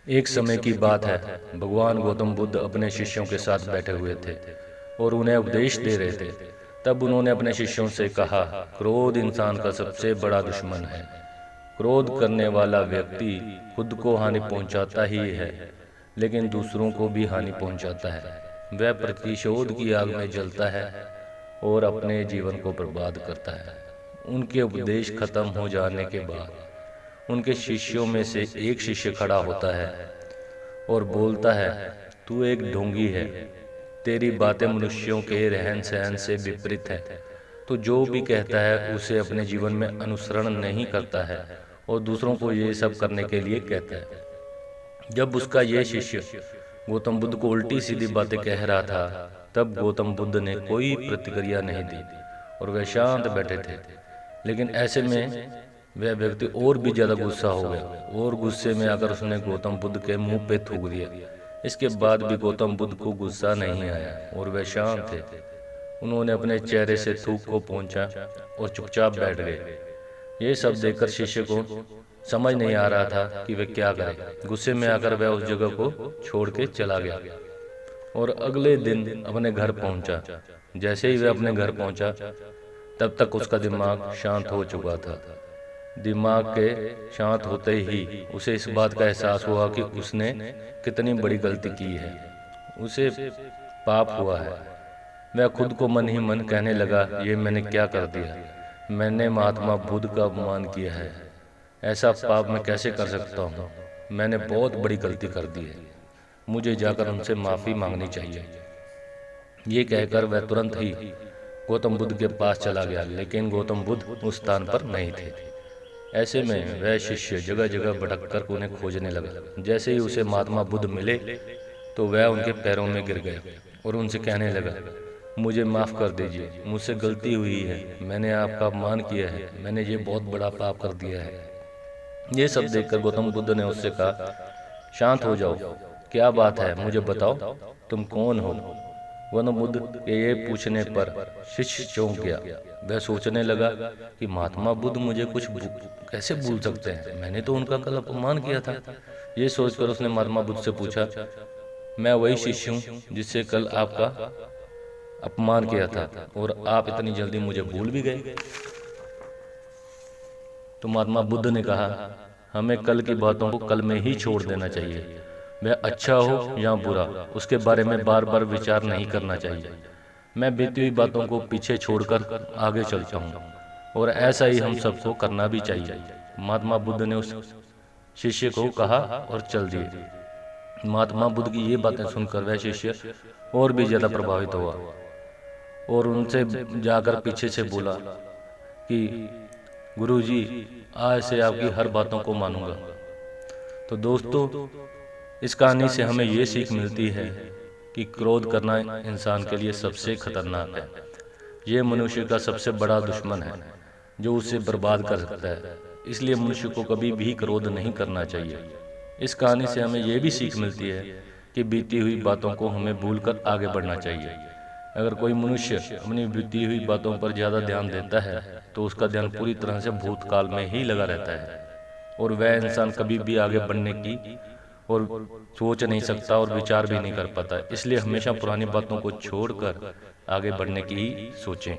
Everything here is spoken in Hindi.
एक समय की बात है, भगवान गौतम बुद्ध अपने शिष्यों के साथ बैठे हुए थे और उन्हें उपदेश दे रहे थे। तब उन्होंने अपने शिष्यों से कहा, क्रोध इंसान का सबसे बड़ा दुश्मन है। क्रोध करने वाला व्यक्ति खुद को हानि पहुंचाता ही है, लेकिन दूसरों को भी हानि पहुंचाता है। वह प्रतिशोध की आग में जलता है और अपने जीवन को बर्बाद करता है। उनके उपदेश खत्म हो जाने के बाद उनके शिष्यों में से एक शिष्य खड़ा होता है और बोलता है, तू एक ढोंगी है, तेरी बातें मनुष्यों के रहन सहन से विपरीत है। तो जो भी कहता है उसे अपने जीवन में अनुसरण नहीं करता है और दूसरों को ये सब करने के लिए कहता है। जब उसका ये शिष्य गौतम बुद्ध को उल्टी सीधी बातें कह रहा था, तब गौतम बुद्ध ने कोई प्रतिक्रिया नहीं दी और वे शांत बैठे थे। लेकिन ऐसे में वह व्यक्ति और भी ज्यादा गुस्सा हो गया और गुस्से में आकर उसने गौतम बुद्ध के मुंह पे थूक दिया। इसके बाद भी गौतम बुद्ध को गुस्सा नहीं आया और वे शांत थे। उन्होंने अपने चेहरे से थूक को पोंछा और चुपचाप बैठ गए। ये सब देखकर शिष्य को समझ नहीं आ रहा था कि वह क्या करे। गुस्से में आकर वह उस जगह को छोड़ के चला गया और अगले दिन अपने घर पहुंचा। जैसे ही वह अपने घर पहुंचा, तब तक उसका दिमाग शांत हो चुका था। दिमाग के शांत होते ही उसे इस बात का एहसास हुआ कि उसने कितनी बड़ी गलती की है। उसे पाप हुआ है। वह खुद को मन ही मन कहने लगा, ये मैंने क्या कर दिया? मैंने महात्मा बुद्ध का अपमान किया है। ऐसा पाप मैं कैसे कर सकता हूँ? मैंने बहुत बड़ी गलती कर दी है। मुझे जाकर उनसे माफ़ी मांगनी चाहिए। ये कहकर वह तुरंत ही गौतम बुद्ध के पास चला गया, लेकिन गौतम बुद्ध उस स्थान पर नहीं थे। ऐसे में वह शिष्य जगह जगह भटक कर उन्हें खोजने लगा। जैसे ही उसे महात्मा बुद्ध मिले तो वह उनके पैरों में गिर गया और उनसे कहने लगा, मुझे माफ़ कर दीजिए, मुझसे गलती हुई है, मैंने आपका अपमान किया है, मैंने ये बहुत बड़ा पाप कर दिया है। ये सब देखकर गौतम बुद्ध ने उससे कहा, शांत हो जाओ, क्या बात है, मुझे बताओ, तुम कौन हो? गौतम बुद्ध के ये पूछने पर शिष्य चौंक गया। वह सोचने लगा कि महात्मा बुद्ध मुझे कुछ कैसे भूल सकते हैं, मैंने तो उनका कल अपमान किया था। ये सोचकर उसने महात्मा बुद्ध से पूछा, मैं वही शिष्य हूँ जिससे कल आपका अपमान किया था और आप इतनी जल्दी मुझे भूल भी गए। तो महात्मा बुद्ध ने कहा, हमें कल की बातों को कल में ही छोड़ देना चाहिए। वह अच्छा हो या बुरा, उसके बारे में बार बार विचार नहीं करना चाहिए। मैं बीती हुई बातों को पीछे छोड़कर आगे चलता हूँ और ऐसा ही हम सबको करना भी चाहिए। महात्मा बुद्ध ने उस शिष्य को कहा और चल दिए। महात्मा बुद्ध की ये बातें सुनकर वह शिष्य और भी ज्यादा प्रभावित हुआ और उनसे जाकर पीछे से बोला कि गुरुजी, आज से आपकी हर बातों को मानूंगा। तो दोस्तों, इस कहानी से हमें ये सीख मिलती है कि क्रोध करना इंसान के लिए सबसे खतरनाक है। ये मनुष्य का सबसे बड़ा दुश्मन है जो उसे बर्बाद कर सकता है। इसलिए मनुष्य को कभी भी क्रोध नहीं करना चाहिए। इस कहानी से हमें यह भी सीख मिलती है कि बीती हुई बातों को हमें भूलकर आगे बढ़ना चाहिए। अगर कोई मनुष्य अपनी बीती हुई बातों पर ज़्यादा ध्यान देता है तो उसका ध्यान पूरी तरह से भूतकाल में ही लगा रहता है और वह इंसान कभी भी आगे बढ़ने की और सोच नहीं सकता और विचार भी नहीं कर पाता। इसलिए हमेशा पुरानी बातों को छोड़कर आगे बढ़ने की ही सोचें।